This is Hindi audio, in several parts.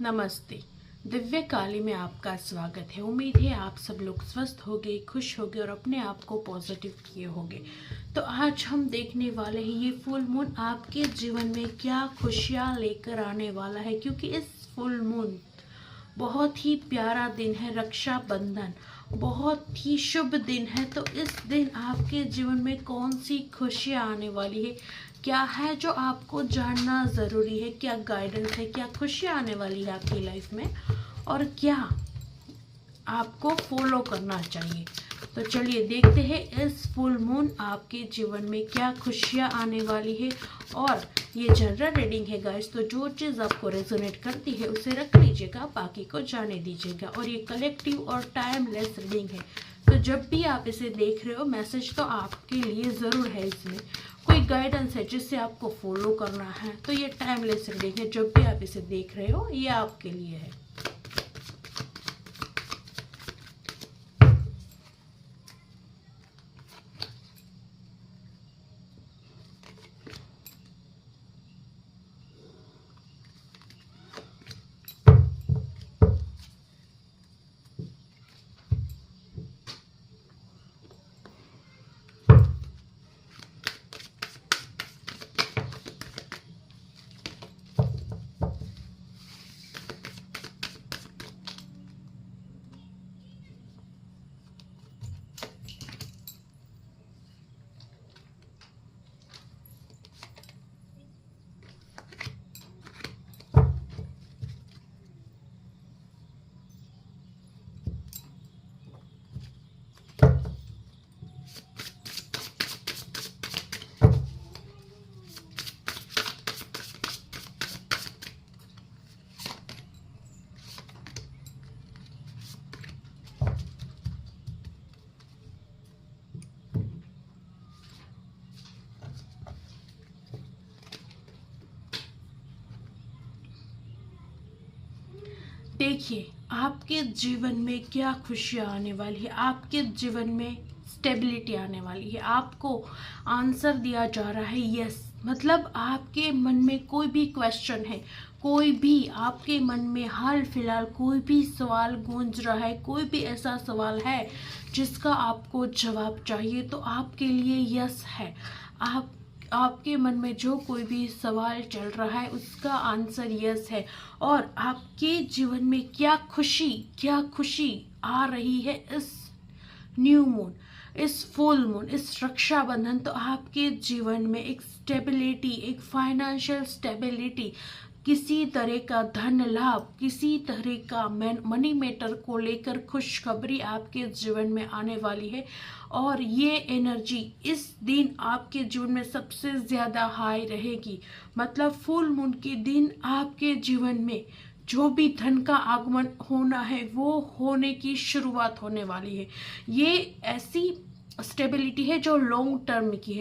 नमस्ते। दिव्य काली में आपका स्वागत है। उम्मीद है आप सब लोग स्वस्थ होंगे, खुश होंगे और अपने आप को पॉजिटिव किए होंगे। तो आज हम देखने वाले हैं ये फुल मून आपके जीवन में क्या खुशियाँ लेकर आने वाला है, क्योंकि इस फुल मून बहुत ही प्यारा दिन है, रक्षाबंधन बहुत ही शुभ दिन है। तो इस दिन आपके जीवन में कौन सी खुशियाँ आने वाली है, क्या है जो आपको जानना ज़रूरी है, क्या गाइडेंस है, क्या खुशियाँ आने वाली है आपकी लाइफ में और क्या आपको फॉलो करना चाहिए। तो चलिए देखते हैं इस फुल मून आपके जीवन में क्या खुशियाँ आने वाली है। और ये जनरल रीडिंग है गाइस, तो जो चीज़ आपको रेजोनेट करती है उसे रख लीजिएगा, बाकी को जाने दीजिएगा। और ये कलेक्टिव और टाइमलेस रीडिंग है, तो जब भी आप इसे देख रहे हो मैसेज तो आपके लिए ज़रूर है, इसमें कोई गाइडेंस है जिससे आपको फॉलो करना है। तो ये टाइमलेस रीडिंग है, जब भी आप इसे देख रहे हो ये आपके लिए है। देखिए आपके जीवन में क्या खुशियाँ आने वाली है, आपके जीवन में स्टेबिलिटी आने वाली है। आपको आंसर दिया जा रहा है यस, मतलब आपके मन में कोई भी क्वेश्चन है, कोई भी आपके मन में हाल फिलहाल कोई भी सवाल गूंज रहा है, कोई भी ऐसा सवाल है जिसका आपको जवाब चाहिए, तो आपके लिए यस है। आपके मन में जो कोई भी सवाल चल रहा है उसका आंसर यस है। और आपके जीवन में क्या खुशी आ रही है इस न्यू मून, इस फुल मून, इस रक्षाबंधन। तो आपके जीवन में एक स्टेबिलिटी, एक फाइनेंशियल स्टेबिलिटी, किसी तरह का धन लाभ, किसी तरह का मनी मैटर को लेकर खुशखबरी आपके जीवन में आने वाली है। और ये एनर्जी इस दिन आपके जीवन में सबसे ज़्यादा हाई रहेगी। मतलब फुल मून के दिन आपके जीवन में जो भी धन का आगमन होना है वो होने की शुरुआत होने वाली है। ये ऐसी स्टेबिलिटी है जो लॉन्ग टर्म की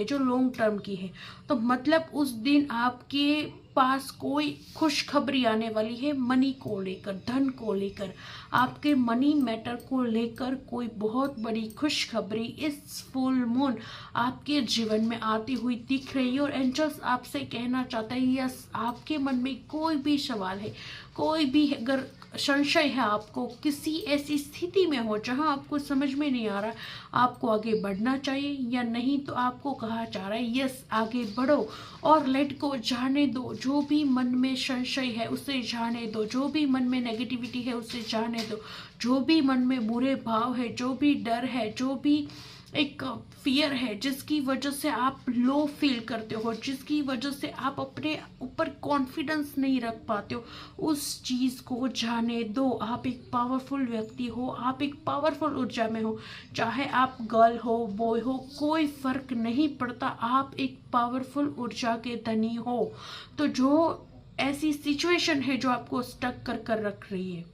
है, तो मतलब उस दिन आपके पास कोई खुशखबरी आने वाली है, मनी को लेकर, धन को लेकर, आपके मनी मैटर को लेकर कोई बहुत बड़ी खुशखबरी इस फुल मून आपके जीवन में आती हुई दिख रही है। और एंजल्स आपसे कहना चाहता है यस, आपके मन में कोई भी सवाल है, कोई भी अगर संशय है, आपको किसी ऐसी स्थिति में हो जहां आपको समझ में नहीं आ रहा आपको आगे बढ़ना चाहिए या नहीं, तो आपको कहा जा रहा है यस आगे बढ़ो और लेट को जाने दो। जो भी मन में संशय है उसे जाने दो, जो भी मन में नेगेटिविटी है उसे जाने दो, जो भी मन में बुरे भाव है, जो भी डर है, जो भी एक फियर है जिसकी वजह से आप लो फील करते हो, जिसकी वजह से आप अपने ऊपर कॉन्फिडेंस नहीं रख पाते हो, उस चीज़ को जाने दो। आप एक पावरफुल व्यक्ति हो, आप एक पावरफुल ऊर्जा में हो, चाहे आप गर्ल हो बॉय हो कोई फर्क नहीं पड़ता, आप एक पावरफुल ऊर्जा के धनी हो। तो जो ऐसी सिचुएशन है जो आपको स्टक कर कर रख रही है,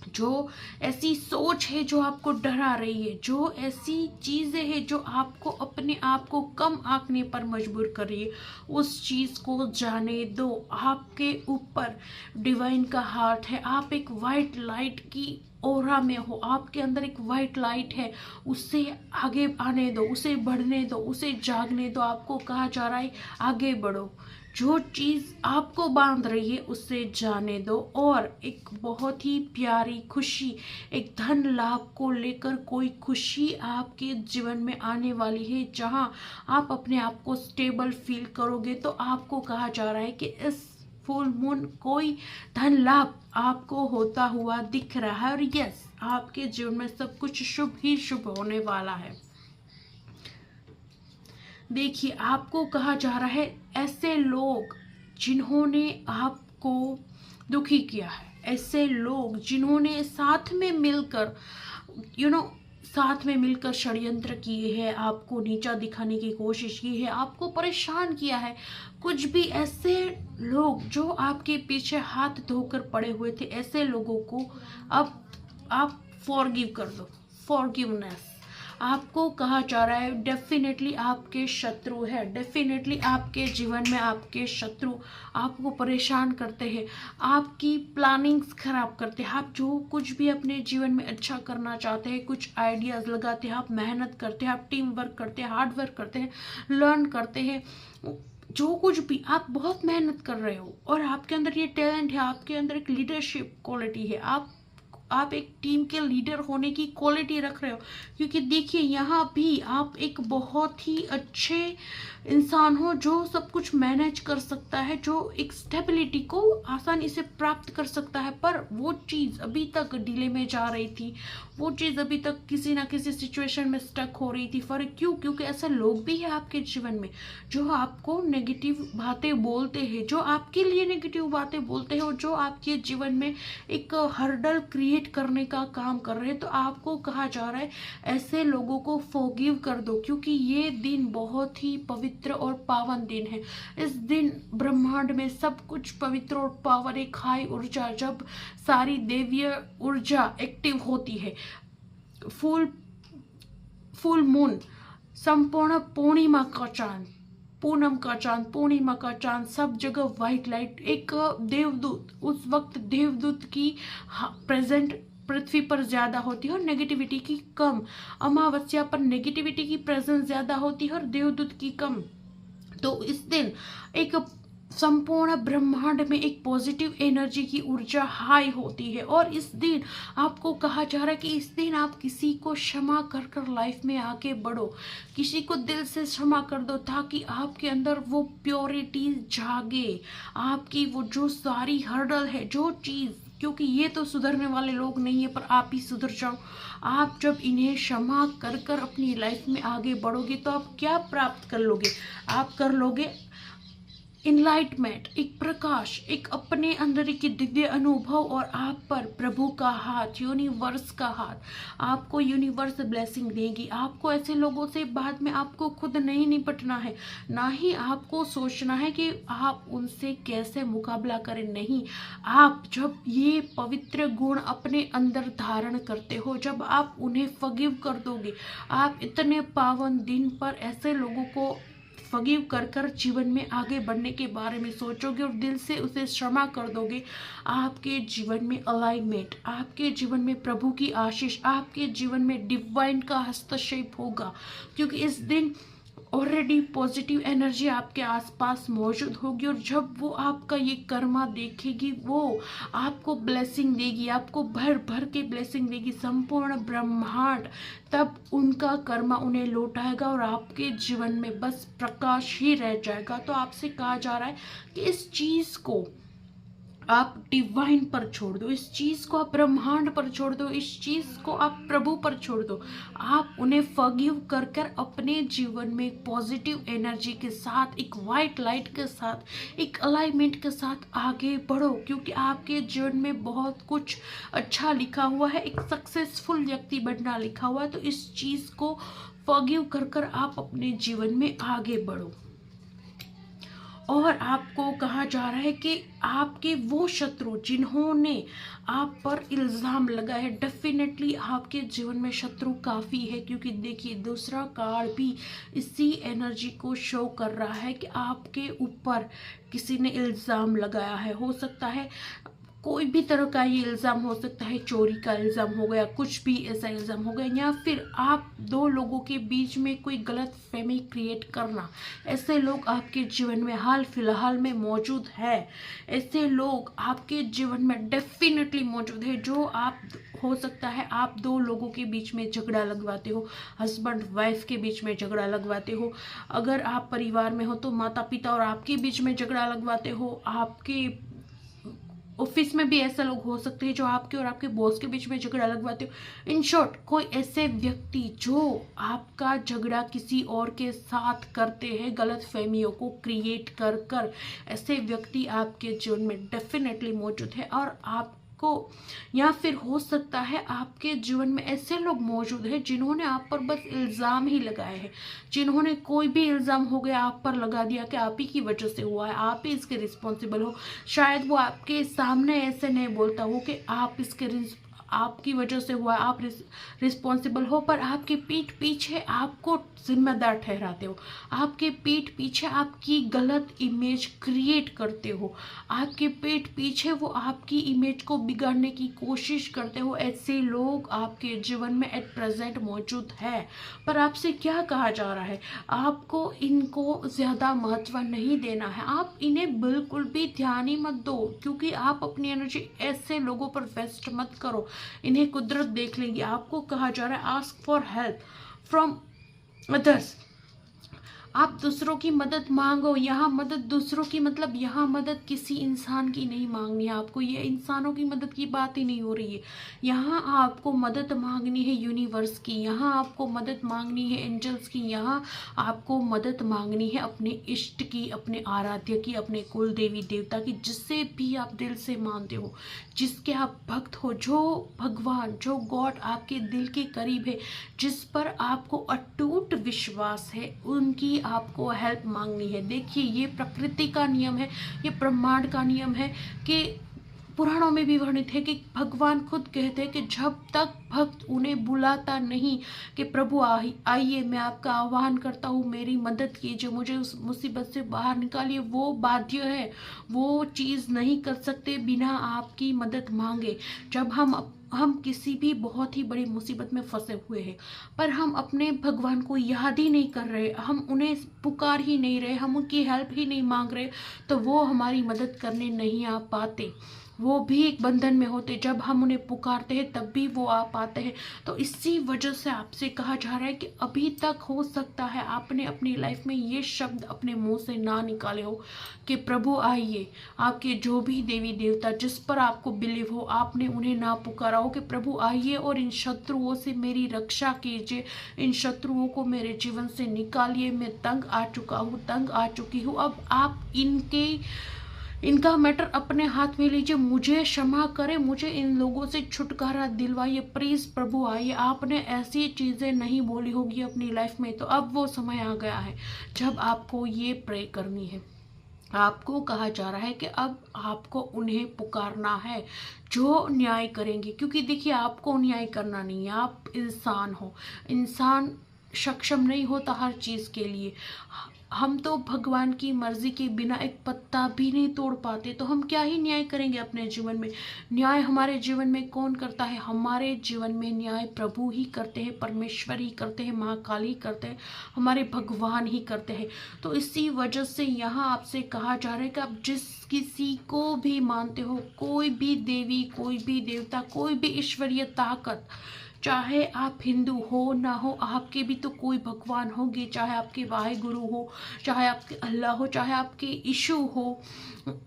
जो ऐसी सोच है जो आपको डरा रही है, जो ऐसी चीजें हैं जो आपको अपने आप को कम आंकने पर मजबूर कर रही है, उस चीज को जाने दो। आपके ऊपर डिवाइन का हार्ट है, आप एक वाइट लाइट की ओरा में हो, आपके अंदर एक वाइट लाइट है, उससे आगे आने दो, उसे बढ़ने दो, उसे जागने दो। आपको कहा जा रहा है आगे बढ़ो, जो चीज़ आपको बांध रही है उससे जाने दो, और एक बहुत ही प्यारी खुशी, एक धन लाभ को लेकर कोई खुशी आपके जीवन में आने वाली है, जहां आप अपने आप को स्टेबल फील करोगे। तो आपको कहा जा रहा है कि इस फुल मून कोई धन लाभ आपको होता हुआ दिख रहा है, और यस, आपके जीवन में सब कुछ शुभ ही शुभ होने वाला है। देखिए, आपको कहा जा रहा है ऐसे लोग जिन्होंने आपको दुखी किया है, ऐसे लोग जिन्होंने साथ में मिलकर साथ में मिलकर षड्यंत्र किए हैं, आपको नीचा दिखाने की कोशिश की है, आपको परेशान किया है, कुछ भी ऐसे लोग जो आपके पीछे हाथ धोकर पड़े हुए थे, ऐसे लोगों को अब आप फॉरगिव कर दो। फॉरगिवनेस आपको कहा जा रहा है, डेफिनेटली आपके शत्रु है, डेफिनेटली आपके जीवन में आपके शत्रु आपको परेशान करते हैं, आपकी प्लानिंग्स खराब करते हैं। आप जो कुछ भी अपने जीवन में अच्छा करना चाहते हैं, कुछ आइडियाज लगाते हैं, आप मेहनत करते हैं, आप टीम वर्क करते हैं, हार्ड वर्क करते हैं, लर्न करते हैं, जो कुछ भी आप बहुत मेहनत कर रहे हो, और आपके अंदर ये टैलेंट है, आपके अंदर एक लीडरशिप क्वालिटी है, आप एक टीम के लीडर होने की क्वालिटी रख रहे हो। क्योंकि देखिए, यहाँ भी आप एक बहुत ही अच्छे इंसान हो जो सब कुछ मैनेज कर सकता है, जो एक स्टेबिलिटी को आसानी से प्राप्त कर सकता है, पर वो चीज़ अभी तक डिले में जा रही थी, वो चीज़ अभी तक किसी ना किसी सिचुएशन में स्टक हो रही थी। फर्क क्यों? क्योंकि ऐसे लोग भी हैं आपके जीवन में जो आपको नेगेटिव बातें बोलते हैं, जो आपके लिए नेगेटिव बातें बोलते हैं, और जो आपके जीवन में एक हर्डल क्रिएट करने का काम कर रहे हैं। तो आपको कहा जा रहा है ऐसे लोगों को फॉरगिव कर दो, क्योंकि ये दिन बहुत ही पवित्र और पावन दिन है। इस दिन ब्रह्मांड में सब कुछ पवित्र और पावन, एक हाई ऊर्जा, जब सारी देवीय ऊर्जा एक्टिव होती है, फुल मून, संपूर्ण पूर्णिमा का चांद, पूनम का चांद, पूर्णिमा का चांद, सब जगह व्हाइट लाइट, एक देवदूत, उस वक्त देवदूत की प्रेजेंट पृथ्वी पर ज्यादा होती है और नेगेटिविटी की कम। अमावस्या पर नेगेटिविटी की प्रेजेंस ज्यादा होती है और देवदूत की कम। तो इस दिन एक संपूर्ण ब्रह्मांड में एक पॉजिटिव एनर्जी की ऊर्जा हाई होती है, और इस दिन आपको कहा जा रहा है कि इस दिन आप किसी को क्षमा कर कर लाइफ में आगे बढ़ो, किसी को दिल से क्षमा कर दो, ताकि आपके अंदर वो प्योरिटी जागे, आपकी वो जो सारी हर्डल है, जो चीज़, क्योंकि ये तो सुधरने वाले लोग नहीं है, पर आप ही सुधर जाओ। आप जब इन्हें क्षमा कर कर अपनी लाइफ में आगे बढ़ोगे तो आप क्या प्राप्त कर लोगे? आप कर लोगे इनलाइटमेंट, एक प्रकाश, एक अपने अंदर एक दिव्य अनुभव, और आप पर प्रभु का हाथ, यूनिवर्स का हाथ, आपको यूनिवर्स ब्लेसिंग देगी। आपको ऐसे लोगों से बाद में आपको खुद नहीं निपटना है, ना ही आपको सोचना है कि आप उनसे कैसे मुकाबला करें। नहीं, आप जब ये पवित्र गुण अपने अंदर धारण करते हो, जब आप उन्हें फॉरगिव कर दोगे, आप इतने पावन दिन पर ऐसे लोगों को फॉरगिव कर कर जीवन में आगे बढ़ने के बारे में सोचोगे और दिल से उसे क्षमा कर दोगे, आपके जीवन में अलाइनमेंट, आपके जीवन में प्रभु की आशीष, आपके जीवन में डिवाइन का हस्तक्षेप होगा। क्योंकि इस दिन ऑलरेडी पॉजिटिव एनर्जी आपके आसपास मौजूद होगी, और जब वो आपका ये कर्मा देखेगी, वो आपको ब्लेसिंग देगी, आपको भर भर के ब्लेसिंग देगी। संपूर्ण ब्रह्मांड तब उनका कर्मा उन्हें लौटाएगा, और आपके जीवन में बस प्रकाश ही रह जाएगा। तो आपसे कहा जा रहा है कि इस चीज़ को आप डिवाइन पर छोड़ दो, इस चीज को आप ब्रह्मांड पर छोड़ दो, इस चीज को आप प्रभु पर छोड़ दो। आप उन्हें फॉरगिव कर कर अपने जीवन में एक पॉजिटिव एनर्जी के साथ, एक वाइट लाइट के साथ, एक अलाइनमेंट के साथ आगे बढ़ो, क्योंकि आपके जीवन में बहुत कुछ अच्छा लिखा हुआ है, एक सक्सेसफुल व्यक्ति बनना लिखा हुआ है। तो इस चीज को फॉरगिव कर कर आप अपने जीवन में आगे बढ़ो। और आपको कहा जा रहा है कि आपके वो शत्रु जिन्होंने आप पर इल्ज़ाम लगाया है, डेफिनेटली आपके जीवन में शत्रु काफ़ी है। क्योंकि देखिए, दूसरा कार्ड भी इसी एनर्जी को शो कर रहा है कि आपके ऊपर किसी ने इल्ज़ाम लगाया है। हो सकता है कोई भी तरह का ये इल्ज़ाम हो सकता है, चोरी का इल्ज़ाम हो गया, कुछ भी ऐसा इल्ज़ाम हो गया, या फिर आप दो लोगों के बीच में कोई गलत फहमी क्रिएट करना। ऐसे लोग आपके जीवन में हाल फिलहाल में मौजूद है। ऐसे लोग आपके जीवन में डेफिनेटली मौजूद है, जो आप हो सकता है आप दो लोगों के बीच में झगड़ा लगवाते हो, हस्बैंड वाइफ के बीच में झगड़ा लगवाते हो। अगर आप परिवार में हो तो माता पिता और आपके बीच में झगड़ा लगवाते हो। आपके ऑफिस में भी ऐसे लोग हो सकते हैं जो आपके और आपके बॉस के बीच में झगड़ा लगवाते हो। इन शॉर्ट, कोई ऐसे व्यक्ति जो आपका झगड़ा किसी और के साथ करते हैं, गलत फहमियों को क्रिएट कर कर, ऐसे व्यक्ति आपके जीवन में डेफिनेटली मौजूद है। और आपको, या फिर हो सकता है आपके जीवन में ऐसे लोग मौजूद हैं जिन्होंने आप पर बस इल्ज़ाम ही लगाए हैं, जिन्होंने कोई भी इल्ज़ाम हो गया आप पर लगा दिया कि आप ही की वजह से हुआ है, आप ही इसके रिस्पॉन्सिबल हो। शायद वो आपके सामने ऐसे नहीं बोलता हो कि आप इसके आपकी वजह से हुआ, आप रिस्पॉन्सिबल हो, पर आपके पीठ पीछे आपको जिम्मेदार ठहराते हो। आपके पीठ पीछे आपकी गलत इमेज क्रिएट करते हो। आपके पीठ पीछे वो आपकी इमेज को बिगाड़ने की कोशिश करते हो। ऐसे लोग आपके जीवन में एट प्रेजेंट मौजूद है। पर आपसे क्या कहा जा रहा है, आपको इनको ज़्यादा महत्व नहीं देना है। आप इन्हें बिल्कुल भी ध्यान ही मत दो, क्योंकि आप अपनी एनर्जी ऐसे लोगों पर वेस्ट मत करो। इन्हें कुदरत देख लेगी। आपको कहा जा रहा है ask for help from others. आप दूसरों की मदद मांगो। यहाँ मदद दूसरों की, मतलब यहाँ मदद किसी इंसान की नहीं मांगनी है आपको। ये इंसानों की मदद की बात ही नहीं हो रही है। यहाँ आपको मदद मांगनी है यूनिवर्स की। यहाँ आपको मदद मांगनी है एंजल्स की। यहाँ आपको मदद मांगनी है अपने इष्ट की, अपने आराध्य की, अपने कुल देवी देवता की, जिससे भी आप दिल से मानते हो, जिसके आप भक्त हो, जो भगवान, जो गॉड आपके दिल के करीब है, जिस पर आपको अटूट विश्वास है, उनकी आपको हेल्प मांगनी है। देखिए, ये प्रकृति का नियम है, ये ब्रह्मांड का नियम है कि पुराणों में भी वर्णित है कि भगवान खुद कहते हैं कि जब तक भक्त उन्हें बुलाता नहीं कि प्रभु आइए, मैं आपका आह्वान करता हूँ, मेरी मदद कीजिए, मुझे उस मुसीबत से बाहर निकालिए, वो बाध्य है, वो चीज़ नहीं कर सकते बिना आपकी मदद मांगे। जब हम किसी भी बहुत ही बड़ी मुसीबत में फंसे हुए हैं, पर हम अपने भगवान को याद ही नहीं कर रहे, हम उन्हें पुकार ही नहीं रहे, हम उनकी हेल्प ही नहीं मांग रहे, तो वो हमारी मदद करने नहीं आ पाते। वो भी एक बंधन में होते। जब हम उन्हें पुकारते हैं तब भी वो आ पाते हैं। तो इसी वजह से आपसे कहा जा रहा है कि अभी तक हो सकता है आपने अपनी लाइफ में ये शब्द अपने मुंह से ना निकाले हो कि प्रभु आइए। आपके जो भी देवी देवता जिस पर आपको बिलीव हो, आपने उन्हें ना पुकारा हो कि प्रभु आइए और इन शत्रुओं से मेरी रक्षा कीजिए, इन शत्रुओं को मेरे जीवन से निकालिए, मैं तंग आ चुका हूँ, तंग आ चुकी हूँ। अब आप इनका मैटर अपने हाथ में लीजिए, मुझे क्षमा करें, मुझे इन लोगों से छुटकारा दिलवाइए, प्लीज प्रभु आइए। आपने ऐसी चीजें नहीं बोली होगी अपनी लाइफ में, तो अब वो समय आ गया है जब आपको ये प्रे करनी है। आपको कहा जा रहा है कि अब आपको उन्हें पुकारना है जो न्याय करेंगे, क्योंकि देखिए, आपको न्याय करना नहीं है, आप इंसान हो। इंसान सक्षम नहीं होता हर चीज के लिए। हम तो भगवान की मर्जी के बिना एक पत्ता भी नहीं तोड़ पाते, तो हम क्या ही न्याय करेंगे अपने जीवन में। न्याय हमारे जीवन में कौन करता है? हमारे जीवन में न्याय प्रभु ही करते हैं, परमेश्वर ही करते हैं, महाकाल ही करते हैं, हमारे भगवान ही करते हैं। तो इसी वजह से यहाँ आपसे कहा जा रहा है कि आप जिस किसी को भी मानते हो, कोई भी देवी, कोई भी देवता, कोई भी ईश्वरीय ताकत, चाहे आप हिंदू हो ना हो, आपके भी तो कोई भगवान होंगे, चाहे आपके वाहे गुरु हो, चाहे आपके अल्लाह हो, चाहे आपके यीशु हो।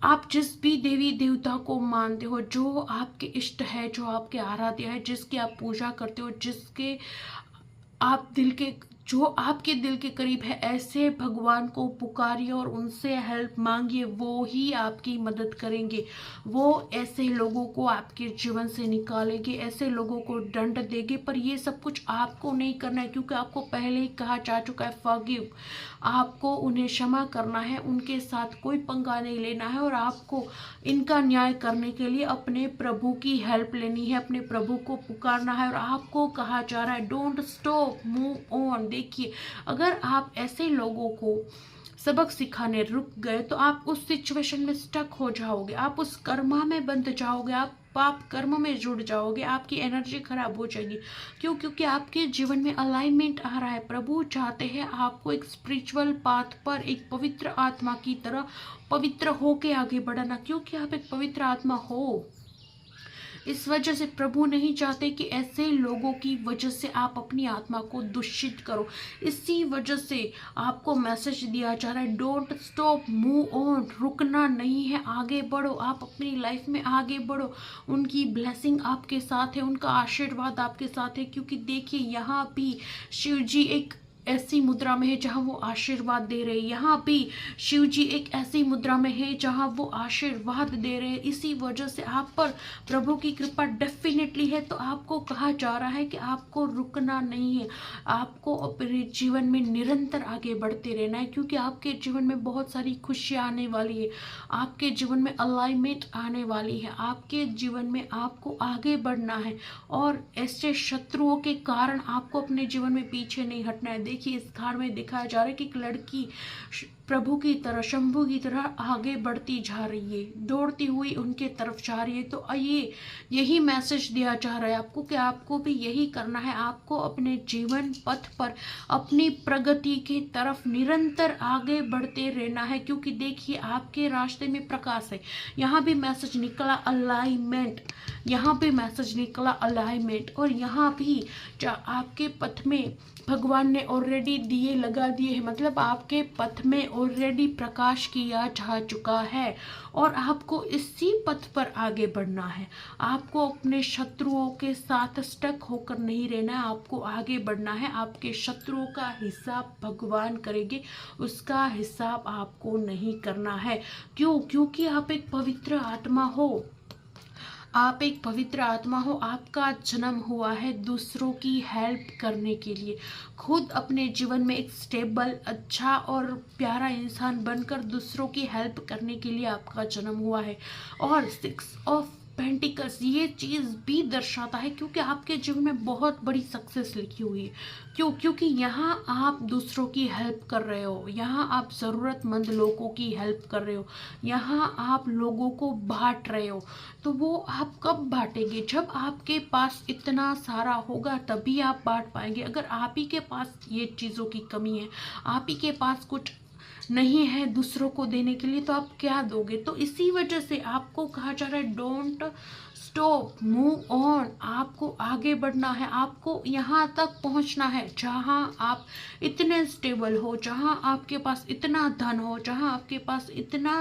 आप जिस भी देवी देवता को मानते हो, जो आपके इष्ट है, जो आपके आराध्य है, जिसकी आप पूजा करते हो, जिसके आप जो आपके दिल के करीब है, ऐसे भगवान को पुकारिए और उनसे हेल्प मांगिए, वो ही आपकी मदद करेंगे। वो ऐसे लोगों को आपके जीवन से निकालेंगे, ऐसे लोगों को दंड देंगे। पर ये सब कुछ आपको नहीं करना है, क्योंकि आपको पहले ही कहा जा चुका है फॉरगिव। आपको उन्हें क्षमा करना है, उनके साथ कोई पंगा नहीं लेना है, और आपको इनका न्याय करने के लिए अपने प्रभु की हेल्प लेनी है, अपने प्रभु को पुकारना है। और आपको कहा जा रहा है डोंट स्टॉप, मूव ऑन। देखिए, अगर आप ऐसे लोगों को सबक सिखाने रुक गए तो आप उस सिचुएशन में स्टक हो जाओगे, आप उस कर्मा में बंध जाओगे, आप पाप कर्म में जुड़ जाओगे, आपकी एनर्जी खराब हो जाएगी। क्यों? क्योंकि आपके जीवन में अलाइनमेंट आ रहा है। प्रभु चाहते हैं आपको एक स्पिरिचुअल पाथ पर एक पवित्र आत्मा की तरह पवित्र होके आगे बढ़ाना, क्योंकि आप एक पवित्र आत्मा हो। इस वजह से प्रभु नहीं चाहते कि ऐसे लोगों की वजह से आप अपनी आत्मा को दूषित करो। इसी वजह से आपको मैसेज दिया जा रहा है, डोंट स्टॉप, मूव ऑन, रुकना नहीं है, आगे बढ़ो, आप अपनी लाइफ में आगे बढ़ो। उनकी ब्लेसिंग आपके साथ है, उनका आशीर्वाद आपके साथ है, क्योंकि देखिए यहाँ भी शिव जी एक ऐसी मुद्रा में है जहाँ वो आशीर्वाद दे रहे हैं। यहाँ भी शिव जी एक ऐसी मुद्रा में है जहाँ वो आशीर्वाद दे रहे हैं। इसी वजह से आप पर प्रभु की कृपा डेफिनेटली है। तो आपको कहा जा रहा है कि आपको रुकना नहीं है, आपको अपने जीवन में निरंतर आगे बढ़ते रहना है, क्योंकि आपके जीवन में बहुत सारी खुशियाँ आने वाली है, आपके जीवन में अलाइनमेंट आने वाली है, आपके जीवन में आपको आगे बढ़ना है। और ऐसे शत्रुओं के कारण आपको अपने जीवन में पीछे नहीं हटना है। देखिए इस कार्ड में दिखाया जा रहा है कि एक लड़की प्रभु की तरह, शंभू की तरह आगे बढ़ती जा रही है, दौड़ती हुई उनके तरफ जा रही है। तो यही मैसेज दिया जा रहा है आपको कि आपको भी यही करना है। आपको अपने जीवन पथ पर अपनी प्रगति की तरफ निरंतर आगे बढ़ते रहना है, क्योंकि देखिए आपके रास्ते में प्रकाश है। यहाँ भी मैसेज निकला अलाइनमेंट, यहाँ भी मैसेज निकला अलाइनमेंट, और यहाँ भी आपके पथ में भगवान ने ऑलरेडी दिए लगा दिए हैं, मतलब आपके पथ में ऑलरेडी प्रकाश किया जा चुका है, और आपको इसी पथ पर आगे बढ़ना है। आपको अपने शत्रुओं के साथ स्टक होकर नहीं रहना है, आपको आगे बढ़ना है। आपके शत्रुओं का हिसाब भगवान करेंगे, उसका हिसाब आपको नहीं करना है। क्यों? क्योंकि आप एक पवित्र आत्मा हो, आप एक पवित्र आत्मा हो। आपका जन्म हुआ है दूसरों की हेल्प करने के लिए। खुद अपने जीवन में एक स्टेबल, अच्छा और प्यारा इंसान बनकर दूसरों की हेल्प करने के लिए आपका जन्म हुआ है। और 6 ऑफ पेंटिकल्स ये चीज़ भी दर्शाता है, क्योंकि आपके जीवन में बहुत बड़ी सक्सेस लिखी हुई है। क्यों? क्योंकि यहाँ आप दूसरों की हेल्प कर रहे हो, यहाँ आप ज़रूरतमंद लोगों की हेल्प कर रहे हो, यहाँ आप लोगों को बांट रहे हो। तो वो आप कब बांटेंगे? जब आपके पास इतना सारा होगा तभी आप बांट पाएंगे। अगर आप ही के पास ये चीज़ों की कमी है, आप ही के पास कुछ नहीं है दूसरों को देने के लिए, तो आप क्या दोगे? तो इसी वजह से आपको कहा जा रहा है डोंट स्टॉप, मूव ऑन, आपको आगे बढ़ना है, आपको यहाँ तक पहुँचना है जहाँ आप इतने स्टेबल हो, जहाँ आपके पास इतना धन हो, जहाँ आपके पास इतना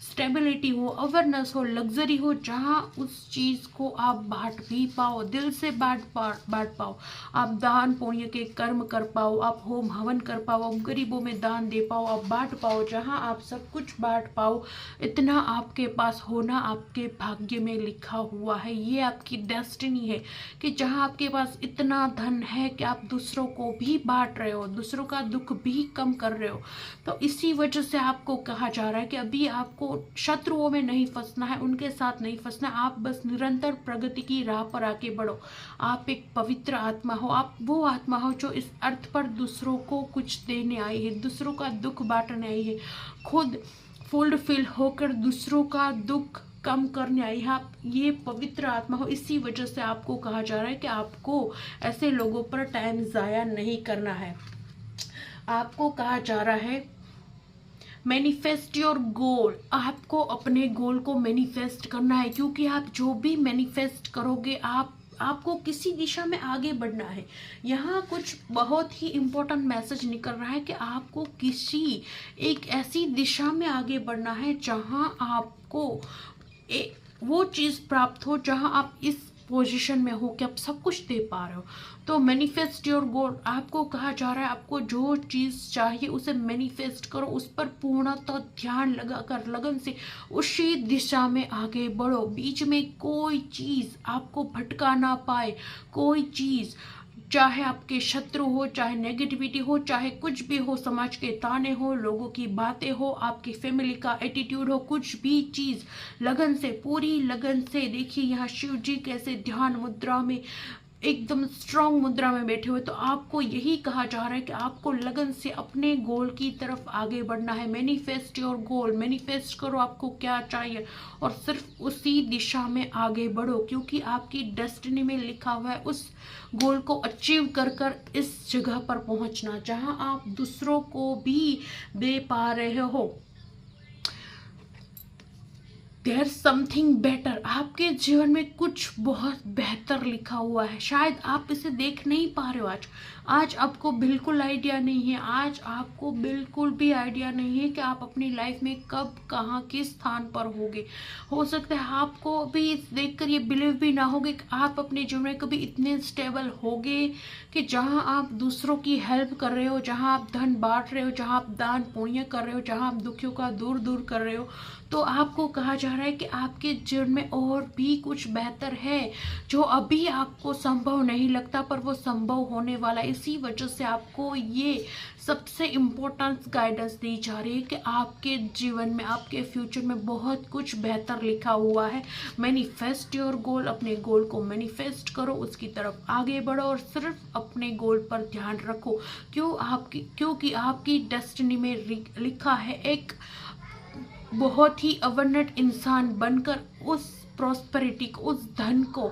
स्टेबिलिटी हो, अवेयरनेस हो, लग्जरी हो, जहाँ उस चीज़ को आप बांट भी पाओ, दिल से बांट पाओ, आप दान पुण्य के कर्म कर पाओ, आप होम हवन कर पाओ, आप गरीबों में दान दे पाओ, आप बांट पाओ, जहाँ आप सब कुछ बांट पाओ, इतना आपके पास होना आपके भाग्य में लिखा हुआ है। ये आपकी डेस्टिनी है कि जहाँ आपके पास इतना धन है कि आप दूसरों को भी बांट रहे हो, दूसरों का दुख भी कम कर रहे हो। तो इसी वजह से आपको कहा जा रहा है कि अभी आपको शत्रुओं में नहीं फंसना है, उनके साथ नहीं फंसना है, आप बस निरंतर प्रगति की राह पर आगे बढ़ो। आप एक पवित्र आत्मा हो, आप वो आत्मा हो जो इस अर्थ पर दूसरों को कुछ देने आई है, दूसरों का दुख बांटने आई है, खुद फुलफिल होकर दूसरों का दुख कम करने आई है। आप ये पवित्र आत्मा हो। इसी वजह से आपको कहा जा रहा है कि आपको ऐसे लोगों पर टाइम ज़ाया नहीं करना है। आपको कहा जा रहा है मैनिफेस्ट योर गोल, आपको अपने गोल को मैनिफेस्ट करना है, क्योंकि आप जो भी मैनिफेस्ट करोगे आपको किसी दिशा में आगे बढ़ना है। यहाँ कुछ बहुत ही इम्पोर्टेंट मैसेज निकल रहा है कि आपको किसी एक ऐसी दिशा में आगे बढ़ना है जहाँ आपको वो चीज़ प्राप्त हो, जहाँ आप इस पोजीशन में हो कि आप सब कुछ दे पा रहे हो। तो मैनिफेस्ट योर गोल, आपको कहा जा रहा है आपको जो चीज़ चाहिए उसे मैनिफेस्ट करो, उस पर पूर्णतः ध्यान लगाकर लगन से उसी दिशा में आगे बढ़ो। बीच में कोई चीज़ आपको भटका ना पाए, कोई चीज़, चाहे आपके शत्रु हो, चाहे नेगेटिविटी हो, चाहे कुछ भी हो, समाज के ताने हो, लोगों की बातें हो, आपकी फैमिली का एटीट्यूड हो, कुछ भी चीज़ लगन से, पूरी लगन से। देखिए यहाँ शिव जी कैसे ध्यान मुद्रा में एकदम स्ट्रांग मुद्रा में बैठे हुए, तो आपको यही कहा जा रहा है कि आपको लगन से अपने गोल की तरफ आगे बढ़ना है। मैनिफेस्ट योर गोल, मैनिफेस्ट करो आपको क्या चाहिए और सिर्फ उसी दिशा में आगे बढ़ो, क्योंकि आपकी डेस्टिनी में लिखा हुआ है उस गोल को अचीव कर कर इस जगह पर पहुंचना जहां आप दूसरों को भी दे पा रहे हो। देयर समथिंग बेटर, आपके जीवन में कुछ बहुत बेहतर लिखा हुआ है। शायद आप इसे देख नहीं पा रहे हो। आज आपको बिल्कुल आइडिया नहीं है, आज आपको बिल्कुल भी आइडिया नहीं है कि आप अपनी लाइफ में कब कहाँ किस स्थान पर होगे। हो सकता है आपको भी देखकर ये बिलीव भी ना होगे कि आप अपने जीवन में कभी इतने स्टेबल होगे कि जहाँ आप दूसरों की हेल्प कर रहे हो, जहाँ आप धन बांट रहे हो, जहाँ आप दान पुण्य कर रहे हो, जहाँ आप दुखियों का दूर दूर कर रहे हो, तो आपको कहा जा रहा है कि आपके जीवन में और भी कुछ बेहतर है जो अभी आपको संभव नहीं लगता, पर वो संभव होने वाला है। इसी वजह से आपको ये सबसे इम्पोर्टेंट गाइडेंस दी जा रही है कि आपके जीवन में, आपके फ्यूचर में बहुत कुछ बेहतर लिखा हुआ है। मैनिफेस्ट योर गोल, अपने गोल को मैनिफेस्ट करो, उसकी तरफ आगे बढ़ो और सिर्फ अपने गोल पर ध्यान रखो। क्योंकि आपकी डेस्टिनी में लिखा है एक बहुत ही अवनट इंसान बनकर उस प्रॉस्पेरिटी को, उस धन को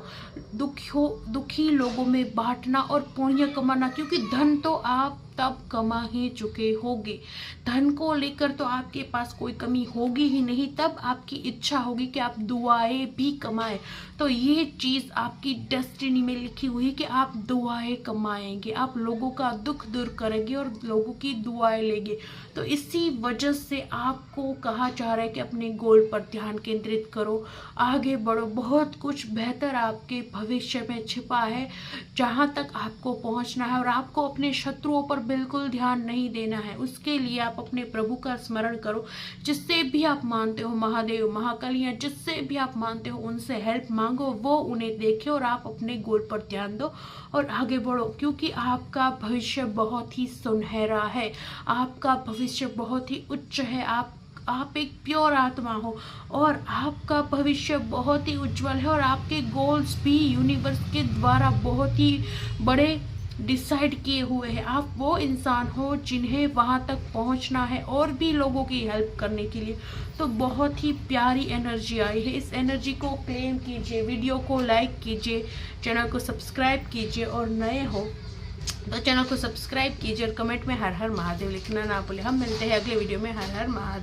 दुखी लोगों में बांटना और पुण्य कमाना, क्योंकि धन तो आप तब कमा ही चुके होगे। धन को लेकर तो आपके पास कोई कमी होगी ही नहीं। तब आपकी इच्छा होगी कि आप दुआएं भी कमाएं, तो ये चीज़ आपकी डेस्टिनी में लिखी हुई है कि आप दुआएं कमाएंगे, आप लोगों का दुख दूर करेंगे और लोगों की दुआएं लेंगे। तो इसी वजह से आपको कहा जा रहा है कि अपने गोल पर ध्यान केंद्रित करो, आगे बढ़ो। बहुत कुछ बेहतर आपके भविष्य में छिपा है जहाँ तक आपको पहुँचना है, और आपको अपने शत्रुओं पर बिल्कुल ध्यान नहीं देना है। उसके लिए आप अपने प्रभु का स्मरण करो, जिससे भी आप मानते हो, महादेव, महाकाली, या जिससे भी आप मानते हो उनसे हेल्प मांगो, वो उन्हें देखे और आप अपने गोल पर ध्यान दो और आगे बढ़ो, क्योंकि आपका भविष्य बहुत ही सुनहरा है, आपका भविष्य बहुत ही उच्च है। आप एक प्योर आत्मा हो और आपका भविष्य बहुत ही उज्जवल है, और आपके गोल्स भी यूनिवर्स के द्वारा बहुत ही बड़े डिसाइड किए हुए हैं। आप वो इंसान हो जिन्हें वहाँ तक पहुँचना है और भी लोगों की हेल्प करने के लिए। तो बहुत ही प्यारी एनर्जी आई है, इस एनर्जी को क्लेम कीजिए, वीडियो को लाइक कीजिए, चैनल को सब्सक्राइब कीजिए, और नए हो तो चैनल को सब्सक्राइब कीजिए और कमेंट में हर हर महादेव लिखना ना भूलें। हम मिलते हैं अगले वीडियो में। हर हर महादेव।